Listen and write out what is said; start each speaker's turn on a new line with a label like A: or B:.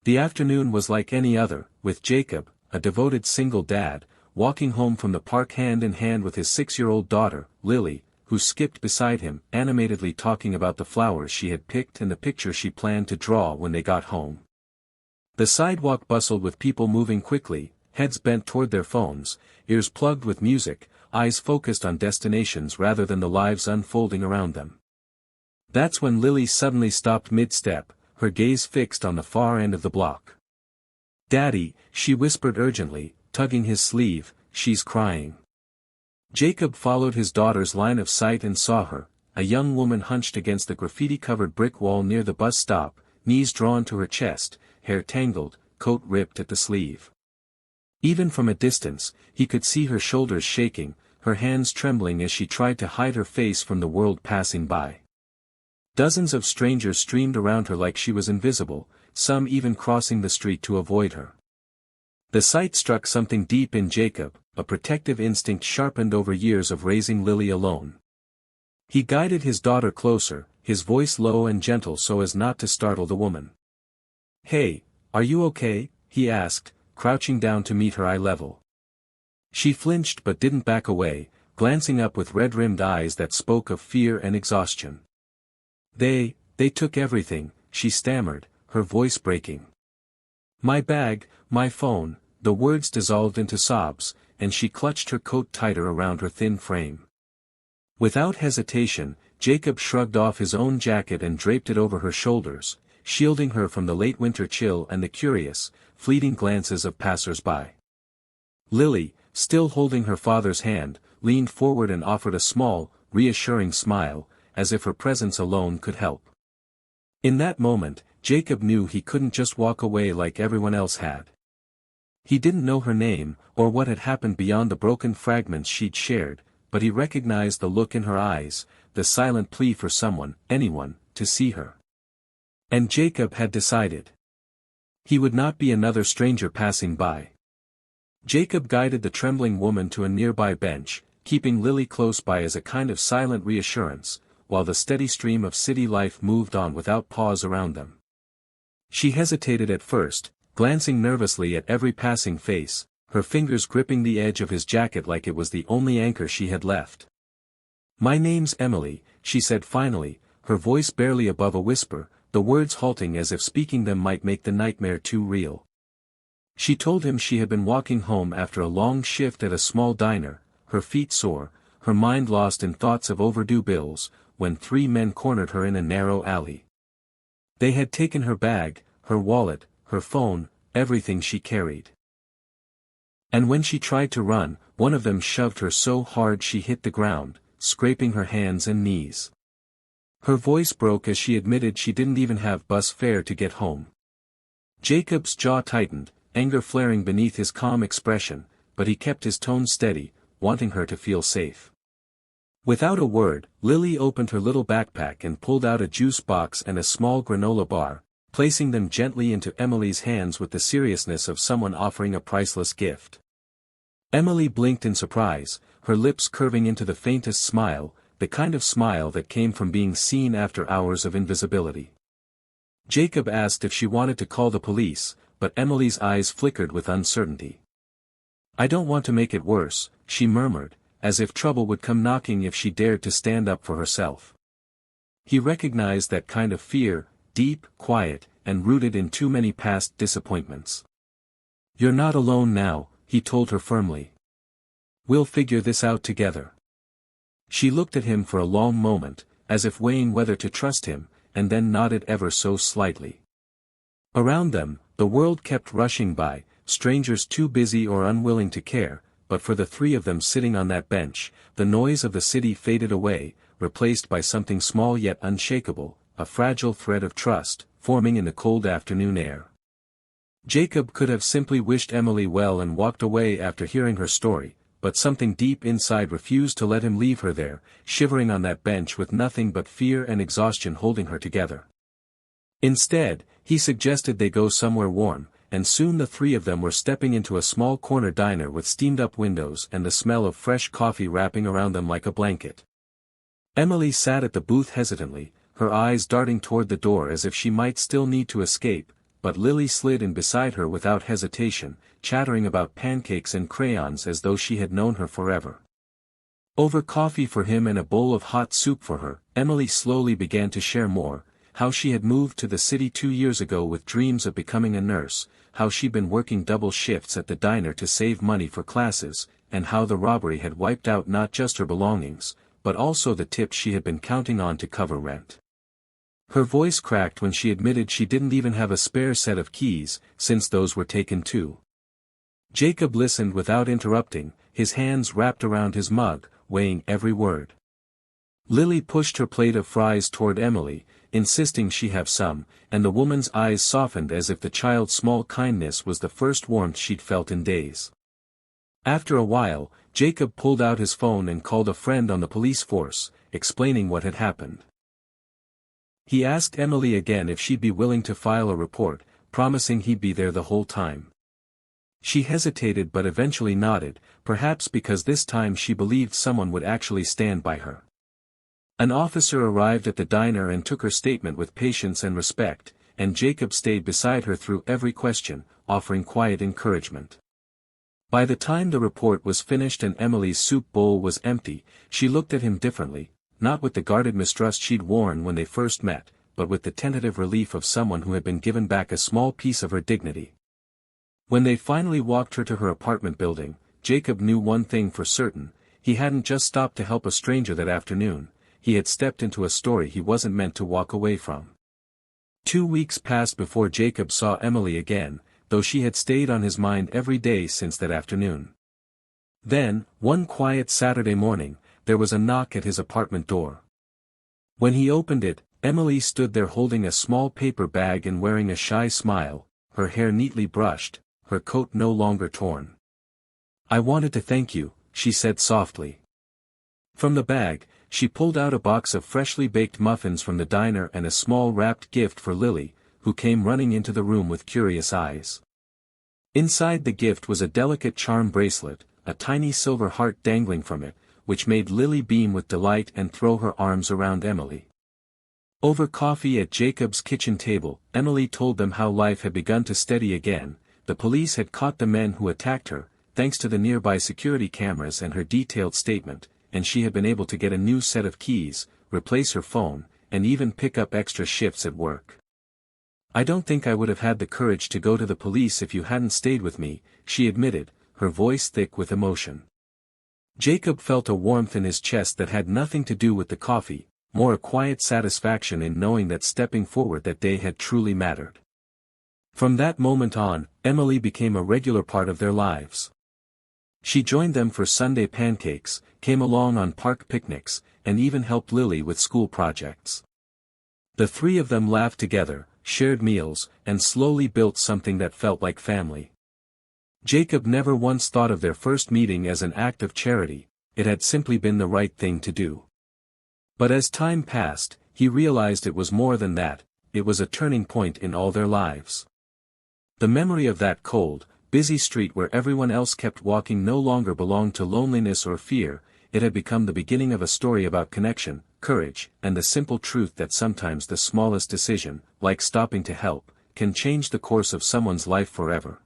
A: The afternoon was like any other, with Jacob, a devoted single dad, walking home from the park hand in hand with his 6-year-old daughter, Lily, who skipped beside him, animatedly talking about the flowers she had picked and the picture she planned to draw when they got home. The sidewalk bustled with people moving quickly, heads bent toward their phones, ears plugged with music, eyes focused on destinations rather than the lives unfolding around them. That's when Lily suddenly stopped mid-step, her gaze fixed on the far end of the block. "Daddy," she whispered urgently, tugging his sleeve, "she's crying." Jacob followed his daughter's line of sight and saw her, a young woman hunched against the graffiti-covered brick wall near the bus stop, knees drawn to her chest, hair tangled, coat ripped at the sleeve. Even from a distance, he could see her shoulders shaking, her hands trembling as she tried to hide her face from the world passing by. Dozens of strangers streamed around her like she was invisible, some even crossing the street to avoid her. The sight struck something deep in Jacob, a protective instinct sharpened over years of raising Lily alone. He guided his daughter closer, his voice low and gentle so as not to startle the woman. "Hey, are you okay?" he asked, crouching down to meet her eye level. She flinched but didn't back away, glancing up with red-rimmed eyes that spoke of fear and exhaustion. They took everything," she stammered, her voice breaking. "My bag, my phone," the words dissolved into sobs, and she clutched her coat tighter around her thin frame. Without hesitation, Jacob shrugged off his own jacket and draped it over her shoulders, shielding her from the late winter chill and the curious, fleeting glances of passers-by. Lily, still holding her father's hand, leaned forward and offered a small, reassuring smile, as if her presence alone could help. In that moment, Jacob knew he couldn't just walk away like everyone else had. He didn't know her name, or what had happened beyond the broken fragments she'd shared, but he recognized the look in her eyes, the silent plea for someone, anyone, to see her. And Jacob had decided. He would not be another stranger passing by. Jacob guided the trembling woman to a nearby bench, keeping Lily close by as a kind of silent reassurance, while the steady stream of city life moved on without pause around them. She hesitated at first, glancing nervously at every passing face, her fingers gripping the edge of his jacket like it was the only anchor she had left. "My name's Emily," she said finally, her voice barely above a whisper, the words halting as if speaking them might make the nightmare too real. She told him she had been walking home after a long shift at a small diner, her feet sore, her mind lost in thoughts of overdue bills, when 3 men cornered her in a narrow alley. They had taken her bag, her wallet, her phone, everything she carried. And when she tried to run, one of them shoved her so hard she hit the ground, scraping her hands and knees. Her voice broke as she admitted she didn't even have bus fare to get home. Jacob's jaw tightened, anger flaring beneath his calm expression, but he kept his tone steady, wanting her to feel safe. Without a word, Lily opened her little backpack and pulled out a juice box and a small granola bar, placing them gently into Emily's hands with the seriousness of someone offering a priceless gift. Emily blinked in surprise, her lips curving into the faintest smile, the kind of smile that came from being seen after hours of invisibility. Jacob asked if she wanted to call the police, but Emily's eyes flickered with uncertainty. "I don't want to make it worse," she murmured, as if trouble would come knocking if she dared to stand up for herself. He recognized that kind of fear, deep, quiet, and rooted in too many past disappointments. "You're not alone now," he told her firmly. "We'll figure this out together." She looked at him for a long moment, as if weighing whether to trust him, and then nodded ever so slightly. Around them, the world kept rushing by, strangers too busy or unwilling to care, but for the 3 of them sitting on that bench, the noise of the city faded away, replaced by something small yet unshakable, a fragile thread of trust, forming in the cold afternoon air. Jacob could have simply wished Emily well and walked away after hearing her story, but something deep inside refused to let him leave her there, shivering on that bench with nothing but fear and exhaustion holding her together. Instead, he suggested they go somewhere warm, and soon the 3 of them were stepping into a small corner diner with steamed-up windows and the smell of fresh coffee wrapping around them like a blanket. Emily sat at the booth hesitantly, her eyes darting toward the door as if she might still need to escape, but Lily slid in beside her without hesitation, chattering about pancakes and crayons as though she had known her forever. Over coffee for him and a bowl of hot soup for her, Emily slowly began to share more, how she had moved to the city 2 years ago with dreams of becoming a nurse, how she'd been working double shifts at the diner to save money for classes, and how the robbery had wiped out not just her belongings, but also the tips she had been counting on to cover rent. Her voice cracked when she admitted she didn't even have a spare set of keys, since those were taken too. Jacob listened without interrupting, his hands wrapped around his mug, weighing every word. Lily pushed her plate of fries toward Emily, insisting she have some, and the woman's eyes softened as if the child's small kindness was the first warmth she'd felt in days. After a while, Jacob pulled out his phone and called a friend on the police force, explaining what had happened. He asked Emily again if she'd be willing to file a report, promising he'd be there the whole time. She hesitated but eventually nodded, perhaps because this time she believed someone would actually stand by her. An officer arrived at the diner and took her statement with patience and respect, and Jacob stayed beside her through every question, offering quiet encouragement. By the time the report was finished and Emily's soup bowl was empty, she looked at him differently, not with the guarded mistrust she'd worn when they first met, but with the tentative relief of someone who had been given back a small piece of her dignity. When they finally walked her to her apartment building, Jacob knew one thing for certain: he hadn't just stopped to help a stranger that afternoon, he had stepped into a story he wasn't meant to walk away from. 2 weeks passed before Jacob saw Emily again, though she had stayed on his mind every day since that afternoon. Then, one quiet Saturday morning, there was a knock at his apartment door. When he opened it, Emily stood there holding a small paper bag and wearing a shy smile, her hair neatly brushed, her coat no longer torn. "I wanted to thank you," she said softly. From the bag, she pulled out a box of freshly baked muffins from the diner and a small wrapped gift for Lily, who came running into the room with curious eyes. Inside the gift was a delicate charm bracelet, a tiny silver heart dangling from it, which made Lily beam with delight and throw her arms around Emily. Over coffee at Jacob's kitchen table, Emily told them how life had begun to steady again. The police had caught the men who attacked her, thanks to the nearby security cameras and her detailed statement, and she had been able to get a new set of keys, replace her phone, and even pick up extra shifts at work. "I don't think I would have had the courage to go to the police if you hadn't stayed with me," she admitted, her voice thick with emotion. Jacob felt a warmth in his chest that had nothing to do with the coffee, more a quiet satisfaction in knowing that stepping forward that day had truly mattered. From that moment on, Emily became a regular part of their lives. She joined them for Sunday pancakes, came along on park picnics, and even helped Lily with school projects. The three of them laughed together, shared meals, and slowly built something that felt like family. Jacob never once thought of their first meeting as an act of charity, it had simply been the right thing to do. But as time passed, he realized it was more than that, it was a turning point in all their lives. The memory of that cold, busy street where everyone else kept walking no longer belonged to loneliness or fear, it had become the beginning of a story about connection, courage, and the simple truth that sometimes the smallest decision, like stopping to help, can change the course of someone's life forever.